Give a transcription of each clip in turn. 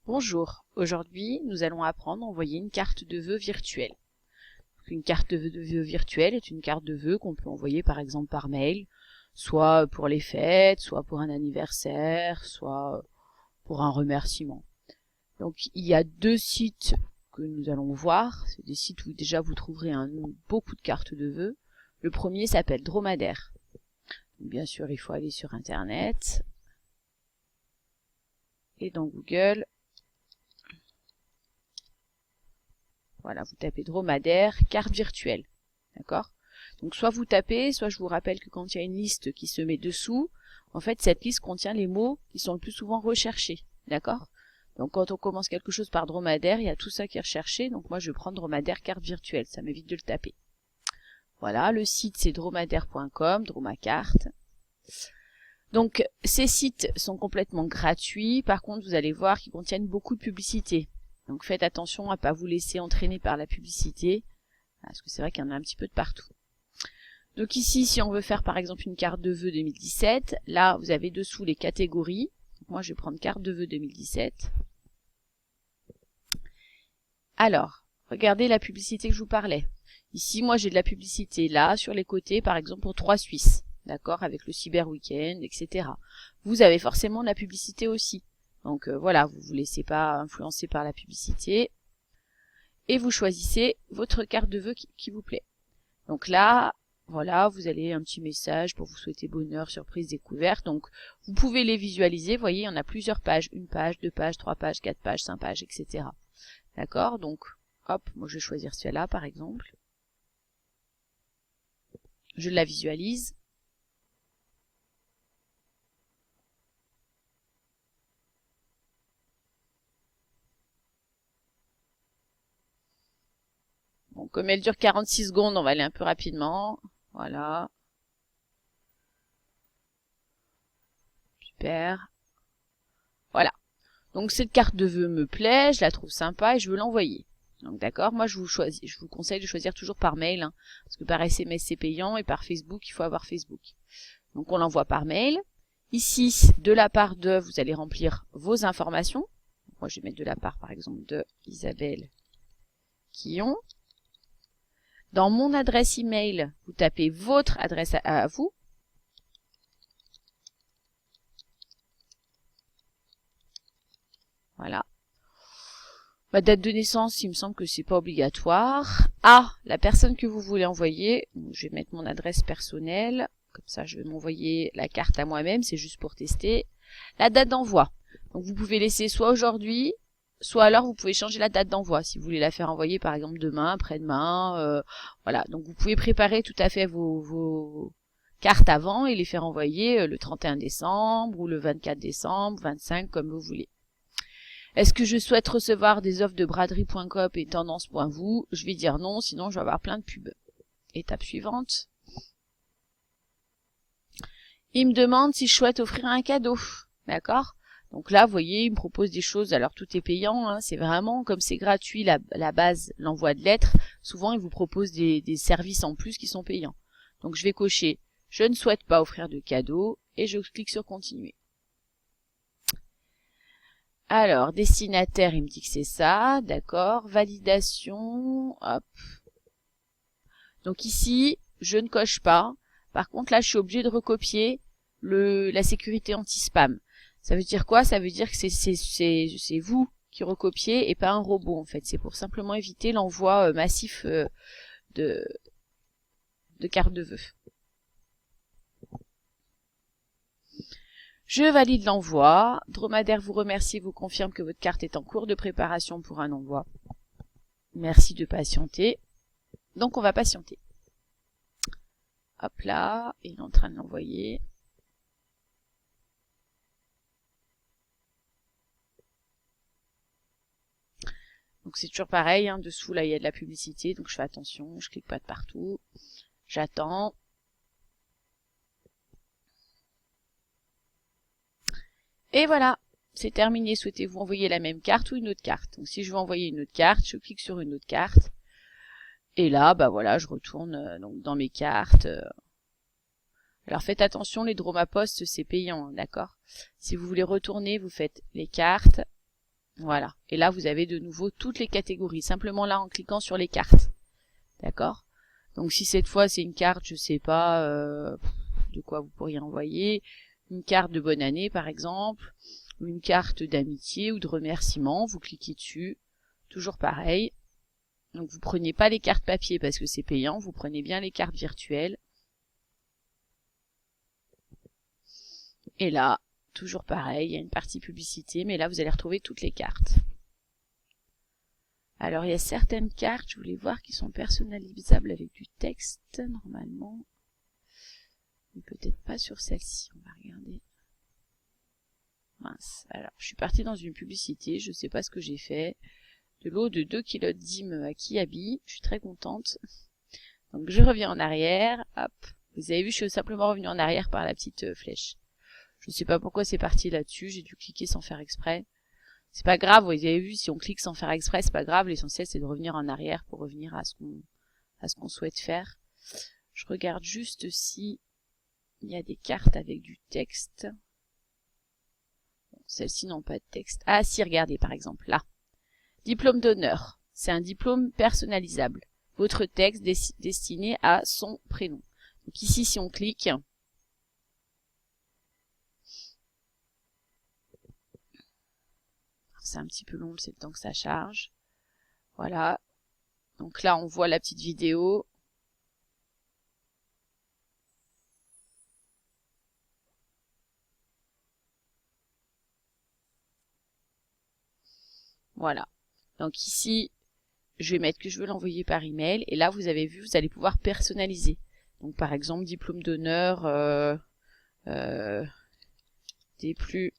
Bonjour, aujourd'hui nous allons apprendre à envoyer une carte de vœux virtuelle. Une carte de vœux virtuelle est une carte de vœux qu'on peut envoyer par exemple par mail, soit pour les fêtes, soit pour un anniversaire, soit pour un remerciement. Donc il y a deux sites que nous allons voir, c'est des sites où déjà vous trouverez beaucoup de cartes de vœux. Le premier s'appelle Dromadaire. Bien sûr il faut aller sur internet et dans Google. Voilà, vous tapez Dromadaire, carte virtuelle, d'accord? Donc soit vous tapez, soit je vous rappelle que quand il y a une liste qui se met dessous, en fait cette liste contient les mots qui sont le plus souvent recherchés, d'accord? Donc quand on commence quelque chose par Dromadaire, il y a tout ça qui est recherché, donc moi je vais prendre Dromadaire, carte virtuelle, ça m'évite de le taper. Voilà, le site c'est dromadaire.com, Dromacarte. Donc ces sites sont complètement gratuits, par contre vous allez voir qu'ils contiennent beaucoup de publicité. Donc faites attention à ne pas vous laisser entraîner par la publicité, parce que c'est vrai qu'il y en a un petit peu de partout. Donc ici, si on veut faire par exemple une carte de vœux 2017, là vous avez dessous les catégories. Donc moi je vais prendre carte de vœux 2017. Alors, regardez la publicité que je vous parlais. Ici, moi j'ai de la publicité là, sur les côtés, par exemple pour 3 Suisses, d'accord, avec le Cyber Weekend, etc. Vous avez forcément de la publicité aussi. Donc voilà, vous ne vous laissez pas influencer par la publicité. Et vous choisissez votre carte de vœux qui vous plaît. Donc là, voilà, vous avez un petit message pour vous souhaiter bonheur, surprise, découverte. Donc vous pouvez les visualiser, vous voyez, il y en a plusieurs pages. Une page, 2 pages, 3 pages, 4 pages, 5 pages, etc. D'accord? Donc, hop, moi je vais choisir celle-là par exemple. Je la visualise. Bon, comme elle dure 46 secondes, on va aller un peu rapidement. Voilà. Super. Voilà. Donc cette carte de vœux me plaît, je la trouve sympa et je veux l'envoyer. Donc d'accord, moi je vous conseille de choisir toujours par mail, hein, parce que par SMS c'est payant et par Facebook il faut avoir Facebook. Donc on l'envoie par mail. Ici, de la part de, vous allez remplir vos informations. Moi je vais mettre de la part par exemple de Isabelle Quillon. Dans mon adresse email, vous tapez votre adresse à vous. Voilà. Ma date de naissance, il me semble que c'est pas obligatoire. Ah, la personne que vous voulez envoyer, je vais mettre mon adresse personnelle. Comme ça, je vais m'envoyer la carte à moi-même, c'est juste pour tester. La date d'envoi. Donc vous pouvez laisser soit aujourd'hui, soit alors vous pouvez changer la date d'envoi si vous voulez la faire envoyer par exemple demain, après-demain. Voilà, donc vous pouvez préparer tout à fait vos cartes avant et les faire envoyer le 31 décembre ou le 24 décembre, 25 comme vous voulez. Est-ce que je souhaite recevoir des offres de braderie.com et tendance.vous? Je vais dire non, sinon je vais avoir plein de pubs. Étape suivante. Il me demande si je souhaite offrir un cadeau. D'accord? Donc là, vous voyez, il me propose des choses. Alors tout est payant, hein, c'est vraiment, comme c'est gratuit, la base, l'envoi de lettres, souvent il vous propose des services en plus qui sont payants. Donc je vais cocher « Je ne souhaite pas offrir de cadeau » et je clique sur « Continuer ». Alors, destinataire, il me dit que c'est ça, d'accord. Validation, hop. Donc ici, je ne coche pas. Par contre, là, je suis obligée de recopier la sécurité anti-spam. Ça veut dire quoi? Ça veut dire que c'est vous qui recopiez et pas un robot, en fait. C'est pour simplement éviter l'envoi massif de cartes de vœux. Je valide l'envoi. Dromadaire vous remercie et vous confirme que votre carte est en cours de préparation pour un envoi. Merci de patienter. Donc on va patienter. Hop là, il est en train de l'envoyer. Donc c'est toujours pareil, hein, dessous là il y a de la publicité, donc je fais attention, je clique pas de partout. J'attends. Et voilà, c'est terminé. Souhaitez-vous envoyer la même carte ou une autre carte? Donc si je veux envoyer une autre carte, je clique sur une autre carte. Et là, bah voilà, je retourne donc dans mes cartes. Alors faites attention, les Dromapost c'est payant, d'accord? Si vous voulez retourner, vous faites les cartes, Voilà. Et là, vous avez de nouveau toutes les catégories, simplement là en cliquant sur les cartes. D'accord? Donc si cette fois c'est une carte, je sais pas de quoi vous pourriez envoyer, une carte de bonne année par exemple, ou une carte d'amitié ou de remerciement, vous cliquez dessus, toujours pareil. Donc vous prenez pas les cartes papier parce que c'est payant, vous prenez bien les cartes virtuelles. Et là, toujours pareil, il y a une partie publicité, mais là vous allez retrouver toutes les cartes. Alors il y a certaines cartes, je voulais voir, qui sont personnalisables avec du texte, normalement. Mais peut-être pas sur celle-ci, on va regarder. Mince, alors je suis partie dans une publicité, je sais pas ce que j'ai fait. De l'eau de 2 kg d'Im à Kiabi, je suis très contente. Donc je reviens en arrière, hop. Vous avez vu, je suis simplement revenue en arrière par la petite flèche. Je ne sais pas pourquoi c'est parti là-dessus, j'ai dû cliquer sans faire exprès. C'est pas grave, vous avez vu, si on clique sans faire exprès, c'est pas grave, l'essentiel c'est de revenir en arrière pour revenir à ce qu'on souhaite faire. Je regarde juste si il y a des cartes avec du texte. Bon, celles-ci n'ont pas de texte. Ah si, regardez par exemple, là. Diplôme d'honneur, c'est un diplôme personnalisable. Votre texte destiné à son prénom. Donc ici, si on clique, c'est un petit peu long, c'est le temps que ça charge. Voilà. Donc là, on voit la petite vidéo. Voilà. Donc ici, je vais mettre que je veux l'envoyer par email. Et là, vous avez vu, vous allez pouvoir personnaliser. Donc par exemple, diplôme d'honneur des plus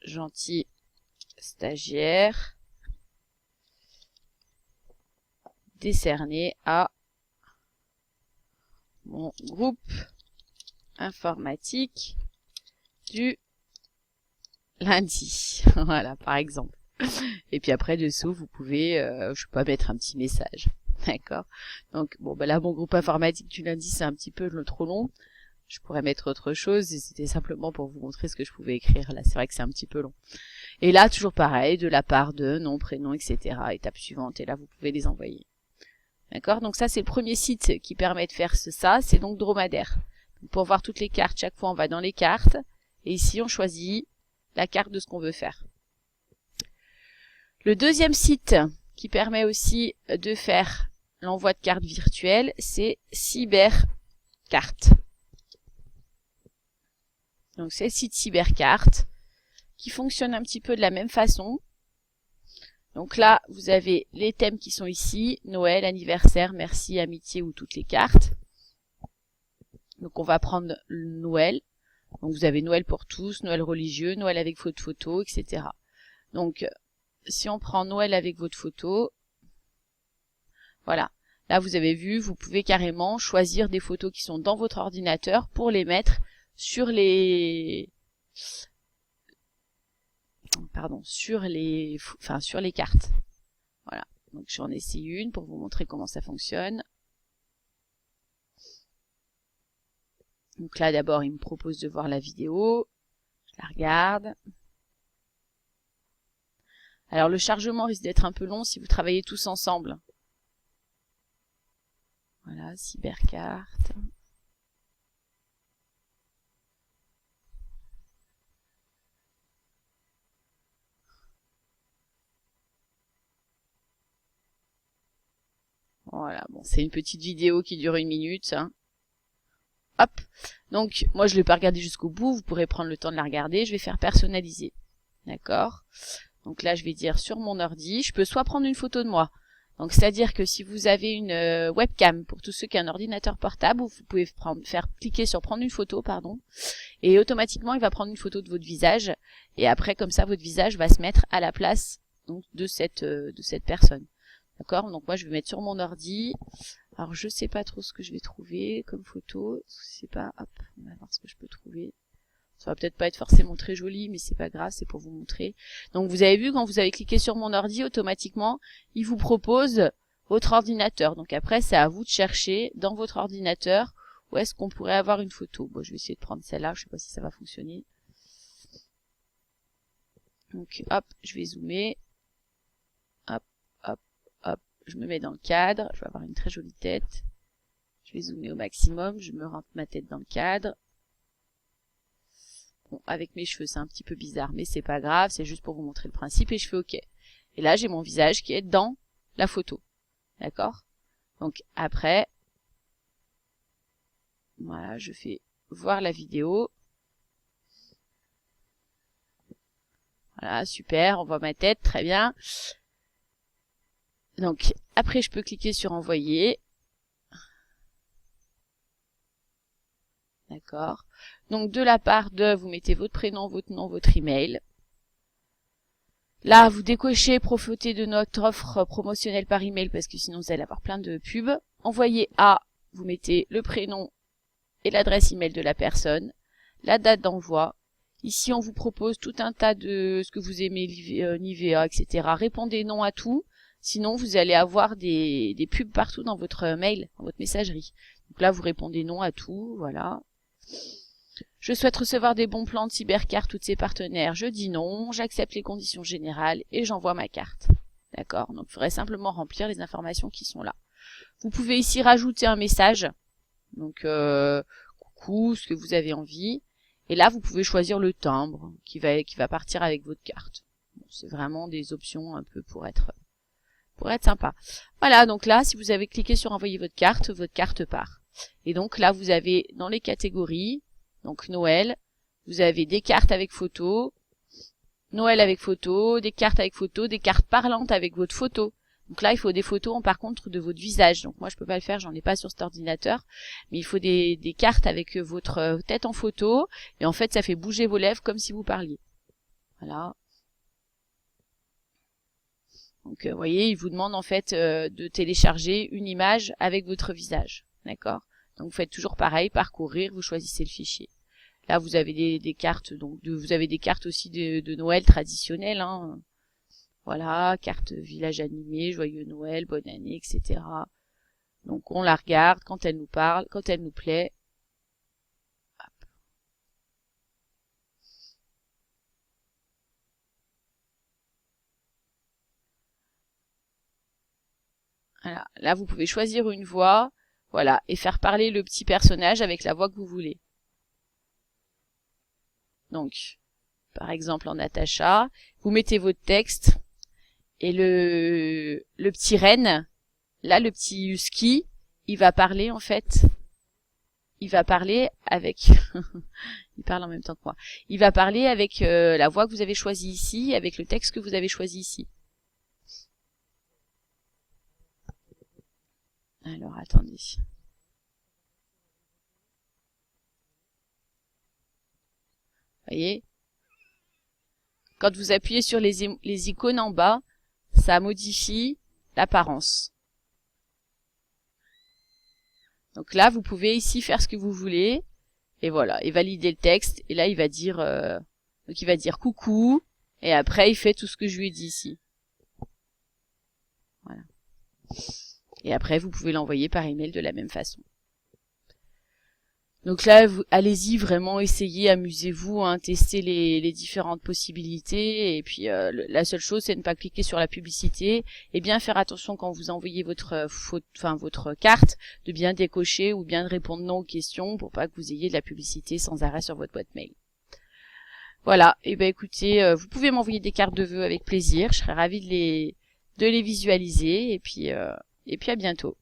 gentils stagiaires décerné à mon groupe informatique du lundi. Voilà, par exemple. Et puis après, dessous, vous pouvez, je peux pas mettre un petit message. D'accord? Donc, bon, bah là, mon groupe informatique du lundi, c'est un petit peu trop long. Je pourrais mettre autre chose, et c'était simplement pour vous montrer ce que je pouvais écrire. Là, c'est vrai que c'est un petit peu long. Et là, toujours pareil, de la part de, nom, prénom, etc. Étape suivante, et là, vous pouvez les envoyer. D'accord? Donc ça, c'est le premier site qui permet de faire ça, c'est donc Dromadaire. Donc, pour voir toutes les cartes, chaque fois, on va dans les cartes, et ici, on choisit la carte de ce qu'on veut faire. Le deuxième site qui permet aussi de faire l'envoi de cartes virtuelles, c'est Cybercarte. Donc c'est le site Cybercarte qui fonctionne un petit peu de la même façon. Donc là, vous avez les thèmes qui sont ici, Noël, anniversaire, merci, amitié ou toutes les cartes. Donc on va prendre Noël. Donc vous avez Noël pour tous, Noël religieux, Noël avec votre photo, etc. Donc si on prend Noël avec votre photo, voilà. Là, vous avez vu, vous pouvez carrément choisir des photos qui sont dans votre ordinateur pour les mettre sur les cartes. Voilà. Donc j'en essaie une pour vous montrer comment ça fonctionne. Donc là, d'abord, il me propose de voir la vidéo. Je la regarde. Alors le chargement risque d'être un peu long si vous travaillez tous ensemble. Voilà, Cybercarte. Voilà, bon, c'est une petite vidéo qui dure 1 minute. Hein. Hop. Donc, moi, je ne l'ai pas regardé jusqu'au bout. Vous pourrez prendre le temps de la regarder. Je vais faire personnaliser. D'accord? Donc là, je vais dire sur mon ordi. Je peux soit prendre une photo de moi. Donc, c'est-à-dire que si vous avez une webcam, pour tous ceux qui ont un ordinateur portable, vous pouvez cliquer sur prendre une photo, et automatiquement, il va prendre une photo de votre visage. Et après, comme ça, votre visage va se mettre à la place donc, de cette personne. D'accord? Donc moi, je vais mettre sur mon ordi. Alors, je sais pas trop ce que je vais trouver comme photo. Je sais pas. Hop, on va voir ce que je peux trouver. Ça va peut-être pas être forcément très joli, mais c'est pas grave, c'est pour vous montrer. Donc, vous avez vu, quand vous avez cliqué sur mon ordi, automatiquement, il vous propose votre ordinateur. Donc après, c'est à vous de chercher dans votre ordinateur où est-ce qu'on pourrait avoir une photo. Bon, je vais essayer de prendre celle-là. Je sais pas si ça va fonctionner. Donc hop, je vais zoomer. Hop, hop, hop. Je me mets dans le cadre. Je vais avoir une très jolie tête. Je vais zoomer au maximum. Je me rentre ma tête dans le cadre. Bon, avec mes cheveux, c'est un petit peu bizarre, mais c'est pas grave. C'est juste pour vous montrer le principe et je fais OK. Et là, j'ai mon visage qui est dans la photo. D'accord? Donc après, voilà, je fais voir la vidéo. Voilà, super, on voit ma tête, très bien. Donc après, je peux cliquer sur envoyer. D'accord. Donc de la part de, vous mettez votre prénom, votre nom, votre email. Là, vous décochez profiter de notre offre promotionnelle par email parce que sinon vous allez avoir plein de pubs. Envoyez à, vous mettez le prénom et l'adresse email de la personne, la date d'envoi. Ici, on vous propose tout un tas de ce que vous aimez, Nivea, etc. Répondez non à tout, sinon vous allez avoir des pubs partout dans votre mail, dans votre messagerie. Donc là, vous répondez non à tout, voilà. Je souhaite recevoir des bons plans de cybercarte toutes ces partenaires. Je dis non, j'accepte les conditions générales et j'envoie ma carte. D'accord? Donc, il faudrait simplement remplir les informations qui sont là. Vous pouvez ici rajouter un message. Donc, coucou, ce que vous avez envie. Et là, vous pouvez choisir le timbre qui va partir avec votre carte. Bon, c'est vraiment des options un peu pour être sympa. Voilà, donc là, si vous avez cliqué sur envoyer votre carte part. Et donc là, vous avez dans les catégories, donc Noël, vous avez des cartes avec photo, Noël avec photo, des cartes avec photo, des cartes parlantes avec votre photo. Donc là, il faut des photos, par contre, de votre visage. Donc moi, je peux pas le faire, j'en ai pas sur cet ordinateur. Mais il faut des cartes avec votre tête en photo. Et en fait, ça fait bouger vos lèvres comme si vous parliez. Voilà. Donc, vous voyez, il vous demande en fait de télécharger une image avec votre visage. D'accord? Donc, vous faites toujours pareil, parcourir, vous choisissez le fichier. Là, vous avez des cartes, donc vous avez des cartes aussi de Noël traditionnelles, hein. Voilà, carte village animé, joyeux Noël, bonne année, etc. Donc on la regarde quand elle nous parle, quand elle nous plaît. Hop. Voilà. Là, vous pouvez choisir une voix, voilà, et faire parler le petit personnage avec la voix que vous voulez. Donc, par exemple en Natacha, vous mettez votre texte. Et le petit renne, là, le petit husky, il va parler, en fait. Il va parler avec... il parle en même temps que moi. Il va parler avec la voix que vous avez choisie ici, avec le texte que vous avez choisi ici. Alors, attendez. Vous voyez? Quand vous appuyez sur les icônes en bas, ça modifie l'apparence. Donc là, vous pouvez ici faire ce que vous voulez. Et voilà, et valider le texte. Et là, il va dire, donc il va dire coucou. Et après, il fait tout ce que je lui ai dit ici. Voilà. Et après, vous pouvez l'envoyer par email de la même façon. Donc là, allez-y, vraiment, essayez, amusez-vous, hein, testez les différentes possibilités. Et puis, la seule chose, c'est de ne pas cliquer sur la publicité. Et bien faire attention quand vous envoyez votre carte, de bien décocher ou bien de répondre non aux questions pour pas que vous ayez de la publicité sans arrêt sur votre boîte mail. Voilà. Et ben écoutez, vous pouvez m'envoyer des cartes de vœux avec plaisir. Je serais ravie de les visualiser. Et puis à bientôt.